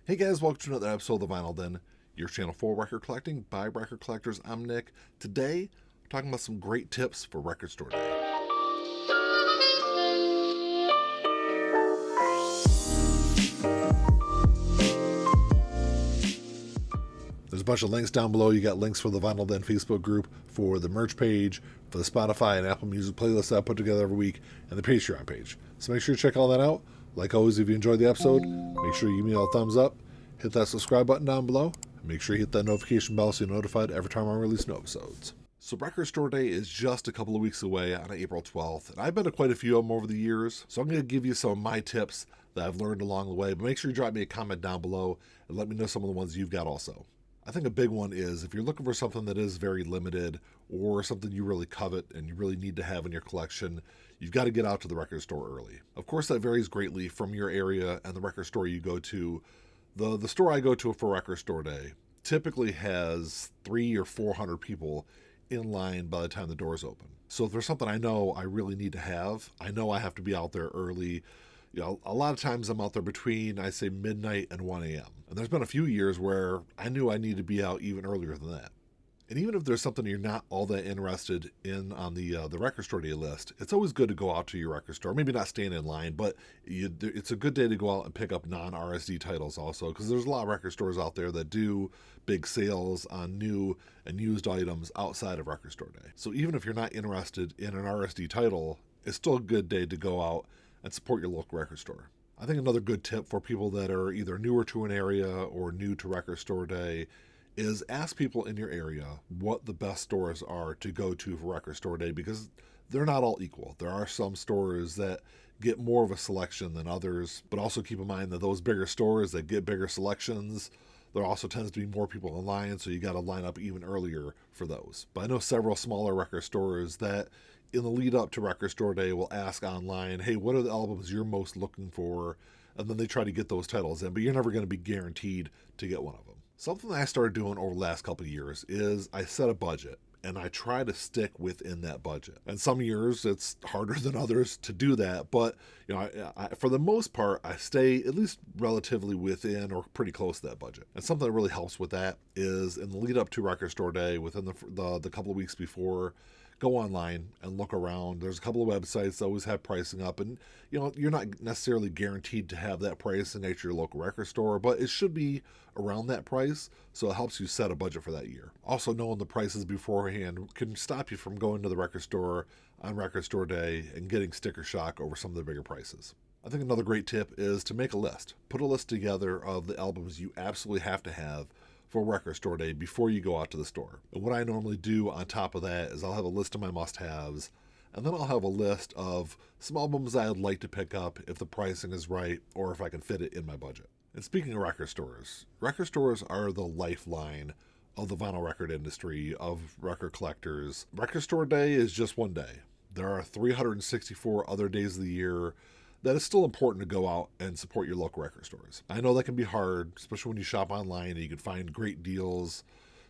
Hey guys, welcome to another episode of The Vinyl Den, your channel for record collecting by record collectors. I'm Nick. Today, we're talking about some great tips for record store day. There's a bunch of links down below. You got links for the Vinyl Den Facebook group, for the merch page, for the Spotify and Apple Music playlist I put together every week, and the Patreon page. So make sure you check all that out. Like always, if you enjoyed the episode, make sure you give me a thumbs up. Hit that subscribe button down below. Make sure you hit that notification bell so you're notified every time I release new episodes. So Record Store Day is just a couple of weeks away on April 12th, and I've been to quite a few of them over the years, so I'm going to give you some of my tips that I've learned along the way, but make sure you drop me a comment down below and let me know some of the ones you've got also. I think a big one is if you're looking for something that is very limited or something you really covet and you really need to have in your collection, you've got to get out to the record store early. Of course, that varies greatly from your area and the record store you go to. The store I go to for Record Store Day typically has 300 or 400 people in line by the time the doors open. So if there's something I know I really need to have, I know I have to be out there early. You know, a lot of times I'm out there between, I say, midnight and 1 a.m. And there's been a few years where I knew I needed to be out even earlier than that. And even if there's something you're not all that interested in on the record store day list, it's always good to go out to your record store. Maybe not stand in line, but it's a good day to go out and pick up non-RSD titles also, because there's a lot of record stores out there that do big sales on new and used items outside of record store day. So even if you're not interested in an RSD title, it's still a good day to go out and support your local record store. I think another good tip for people that are either newer to an area or new to record store day is ask people in your area what the best stores are to go to for record store day, because they're not all equal. There are some stores that get more of a selection than others, but also keep in mind that those bigger stores that get bigger selections, there also tends to be more people in line, so you got to line up even earlier for those. But I know several smaller record stores that in the lead up to record store day will ask online, hey, what are the albums you're most looking for? And then they try to get those titles in, but you're never going to be guaranteed to get one of them. Something that I started doing over the last couple of years is I set a budget and I try to stick within that budget. And some years it's harder than others to do that, but for the most part, I stay at least relatively within or pretty close to that budget. And something that really helps with that is in the lead up to record store day, within the couple of weeks before, go online and look around. There's a couple of websites that always have pricing up, and you're not necessarily guaranteed to have that price at your local record store, but it should be around that price, so it helps you set a budget for that year. Also, knowing the prices beforehand can stop you from going to the record store on record store day and getting sticker shock over some of the bigger prices. I think another great tip is to make a list. Put a list together of the albums you absolutely have to have for record store day before you go out to the store. And what I normally do on top of that is I'll have a list of my must-haves, and then I'll have a list of some albums I'd like to pick up if the pricing is right or if I can fit it in my budget. And speaking of record stores are the lifeline of the vinyl record industry, of record collectors. Record store day is just one day. There are 364 other days of the year that it's still important to go out and support your local record stores. I know that can be hard, especially when you shop online and you can find great deals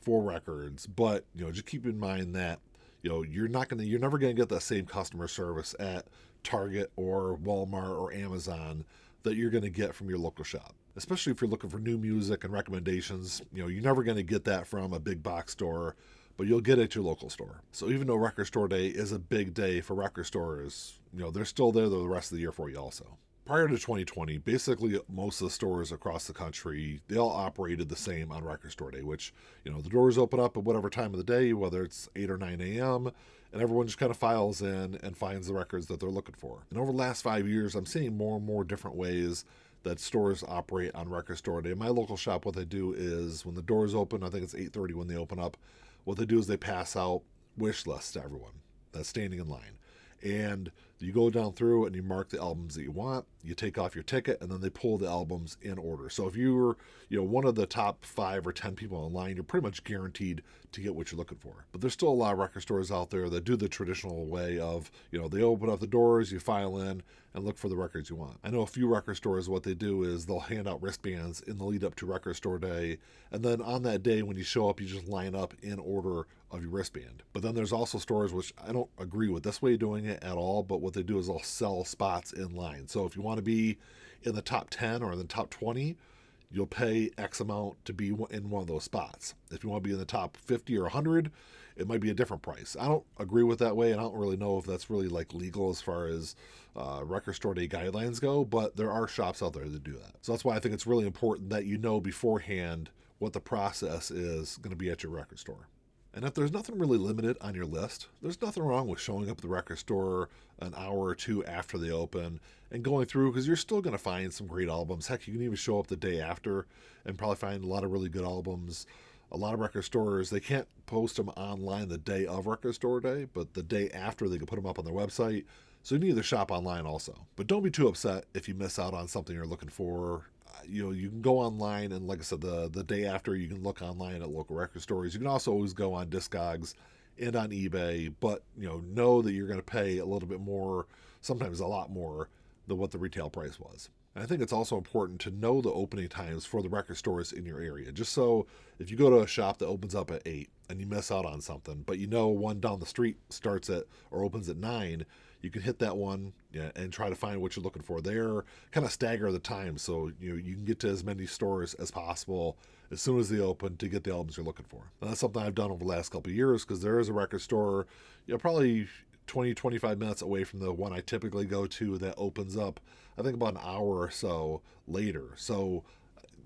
for records, but just keep in mind that you're never gonna get that same customer service at Target or Walmart or Amazon that you're gonna get from your local shop. Especially if you're looking for new music and recommendations, you're never gonna get that from a big box store, but you'll get it at your local store. So even though record store day is a big day for record stores, they're still there the rest of the year for you also. Prior to 2020, basically most of the stores across the country, they all operated the same on record store day, which, the doors open up at whatever time of the day, whether it's 8 or 9 a.m., and everyone just kind of files in and finds the records that they're looking for. And over the last 5 years, I'm seeing more and more different ways that stores operate on record store day. In my local shop, what they do is when the doors open, I think it's 8:30 when they open up, what they do is they pass out wish lists to everyone that's standing in line. And you go down through and you mark the albums that you want, you take off your ticket, and then they pull the albums in order. So if you were, one of the top 5 or 10 people in line, you're pretty much guaranteed to get what you're looking for. But there's still a lot of record stores out there that do the traditional way of, they open up the doors, you file in, and look for the records you want. I know a few record stores, what they do is they'll hand out wristbands in the lead up to record store day, and then on that day when you show up, you just line up in order of your wristband. But then there's also stores, which I don't agree with this way of doing it at all, but what they do is they'll sell spots in line. So if you want to be in the top 10 or in the top 20, you'll pay X amount to be in one of those spots. If you want to be in the top 50 or 100, it might be a different price. I don't agree with that way, and I don't really know if that's really like legal as far as record store day guidelines go, but there are shops out there that do that. So that's why I think it's really important that you know beforehand what the process is going to be at your record store. And if there's nothing really limited on your list, there's nothing wrong with showing up at the record store an hour or two after they open and going through, because you're still going to find some great albums. Heck, you can even show up the day after and probably find a lot of really good albums. A lot of record stores, they can't post them online the day of record store day, but the day after they can put them up on their website. So you can either shop online also. But don't be too upset if you miss out on something you're looking for. You can go online, and like I said, the day after, you can look online at local record stores. You can also always go on Discogs and on eBay, but know that you're going to pay a little bit more, sometimes a lot more, than what the retail price was. And I think it's also important to know the opening times for the record stores in your area. Just so if you go to a shop that opens up at 8 and you miss out on something, but one down the street starts at or opens at 9, you can hit that one and try to find what you're looking for there. Kind of stagger the time so you can get to as many stores as possible as soon as they open to get the albums you're looking for. And that's something I've done over the last couple of years, because there is a record store probably 20-25 minutes away from the one I typically go to that opens up, I think, about an hour or so later. So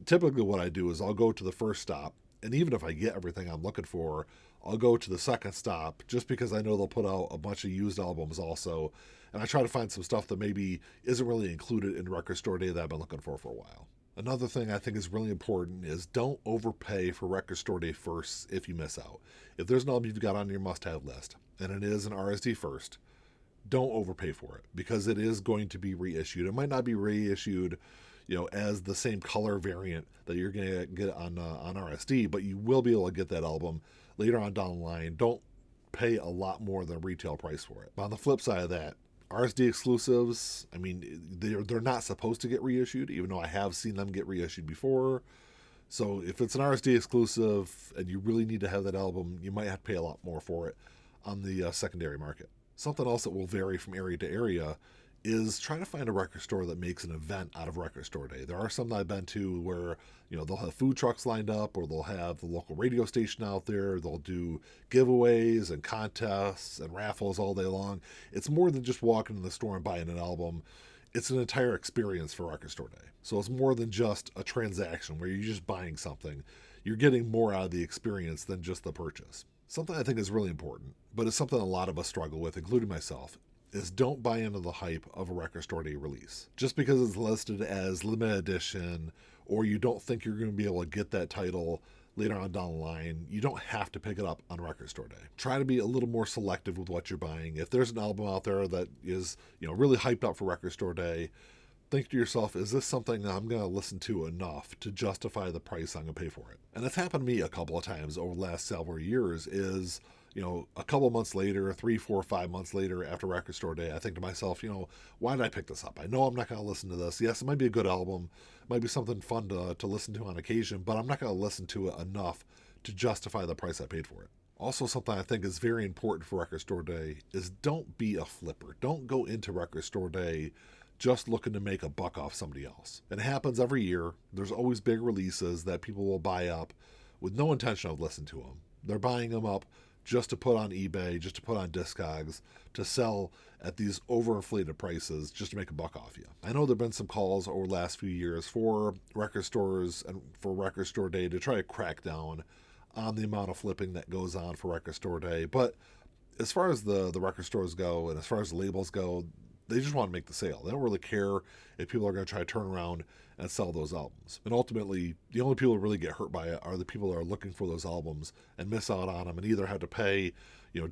typically what I do is I'll go to the first stop, and even if I get everything I'm looking for, I'll go to the second stop just because I know they'll put out a bunch of used albums also, and I try to find some stuff that maybe isn't really included in record store day that I've been looking for a while. Another thing I think is really important is don't overpay for record store day first if you miss out. If there's an album you've got on your must-have list, and it is an RSD first, don't overpay for it, because it is going to be reissued. It might not be reissued, as the same color variant that you're going to get on RSD, but you will be able to get that album later on down the line. Don't pay a lot more than retail price for it. But on the flip side of that, RSD exclusives, I mean, they're not supposed to get reissued, even though I have seen them get reissued before. So if it's an RSD exclusive and you really need to have that album, you might have to pay a lot more for it on the secondary market. Something else that will vary from area to area is trying to find a record store that makes an event out of record store day. There are some that I've been to where, they'll have food trucks lined up, or they'll have the local radio station out there. They'll do giveaways and contests and raffles all day long. It's more than just walking in the store and buying an album. It's an entire experience for record store day. So it's more than just a transaction where you're just buying something. You're getting more out of the experience than just the purchase. Something I think is really important, but it's something a lot of us struggle with, including myself, is don't buy into the hype of a record store day release. Just because it's listed as limited edition, or you don't think you're going to be able to get that title later on down the line, you don't have to pick it up on record store day. Try to be a little more selective with what you're buying. If there's an album out there that is, really hyped up for record store day, think to yourself, is this something that I'm going to listen to enough to justify the price I'm going to pay for it? And it's happened to me a couple of times over the last several years is, a couple of months later, 3, 4, 5 months later after record store day, I think to myself, why did I pick this up? I know I'm not going to listen to this. Yes, it might be a good album. It might be something fun to listen to on occasion, but I'm not going to listen to it enough to justify the price I paid for it. Also, something I think is very important for record store day is don't be a flipper. Don't go into record store day just looking to make a buck off somebody else. And it happens every year. There's always big releases that people will buy up with no intention of listening to them. They're buying them up just to put on eBay, just to put on Discogs, to sell at these overinflated prices just to make a buck off you. I know there have been some calls over the last few years for record stores and for record store day to try to crack down on the amount of flipping that goes on for record store day. But as far as the record stores go, and as far as the labels go, they just want to make the sale. They don't really care if people are going to try to turn around and sell those albums. And ultimately, the only people who really get hurt by it are the people that are looking for those albums and miss out on them and either have to pay,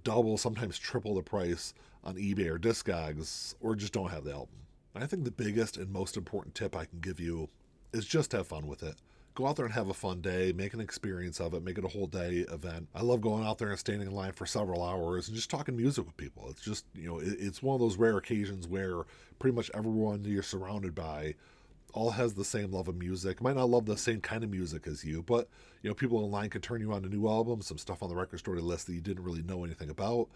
double, sometimes triple the price on eBay or Discogs, or just don't have the album. And I think the biggest and most important tip I can give you is just have fun with it. Go out there and have a fun day, make an experience of it, make it a whole day event. I love going out there and standing in line for several hours and just talking music with people. It's just, it's one of those rare occasions where pretty much everyone you're surrounded by all has the same love of music. Might not love the same kind of music as you, but, people in line can turn you on to new albums, some stuff on the record store list that you didn't really know anything about.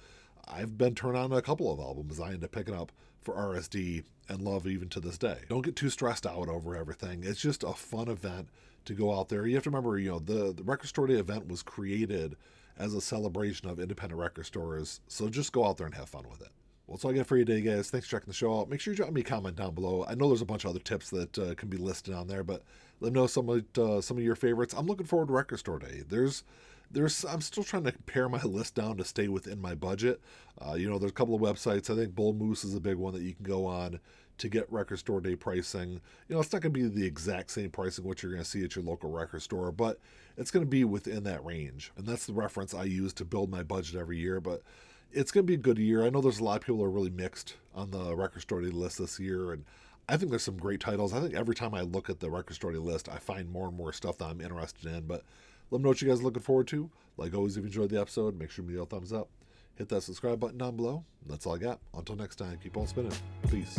I've been turned on to a couple of albums I end up picking up for RSD and love even to this day. Don't get too stressed out over everything. It's just a fun event to go out there. You have to remember, the Record Store Day event was created as a celebration of independent record stores, so just go out there and have fun with it. Well, that's all I got for you today, guys. Thanks for checking the show out. Make sure you drop me a comment down below. I know there's a bunch of other tips that can be listed on there, but let me know some of your favorites. I'm looking forward to Record Store Day. I'm still trying to pare my list down to stay within my budget. There's a couple of websites. I think Bull Moose is a big one that you can go on to get Record Store Day pricing. It's not going to be the exact same pricing what you're going to see at your local record store, but it's going to be within that range. And that's the reference I use to build my budget every year. But it's going to be a good year. I know there's a lot of people who are really mixed on the Record Store Day list this year, and I think there's some great titles. I think every time I look at the Record Store Day list, I find more and more stuff that I'm interested in. But let me know what you guys are looking forward to. Like always, if you enjoyed the episode, make sure to give me a thumbs up. Hit that subscribe button down below. That's all I got. Until next time, keep on spinning. Peace.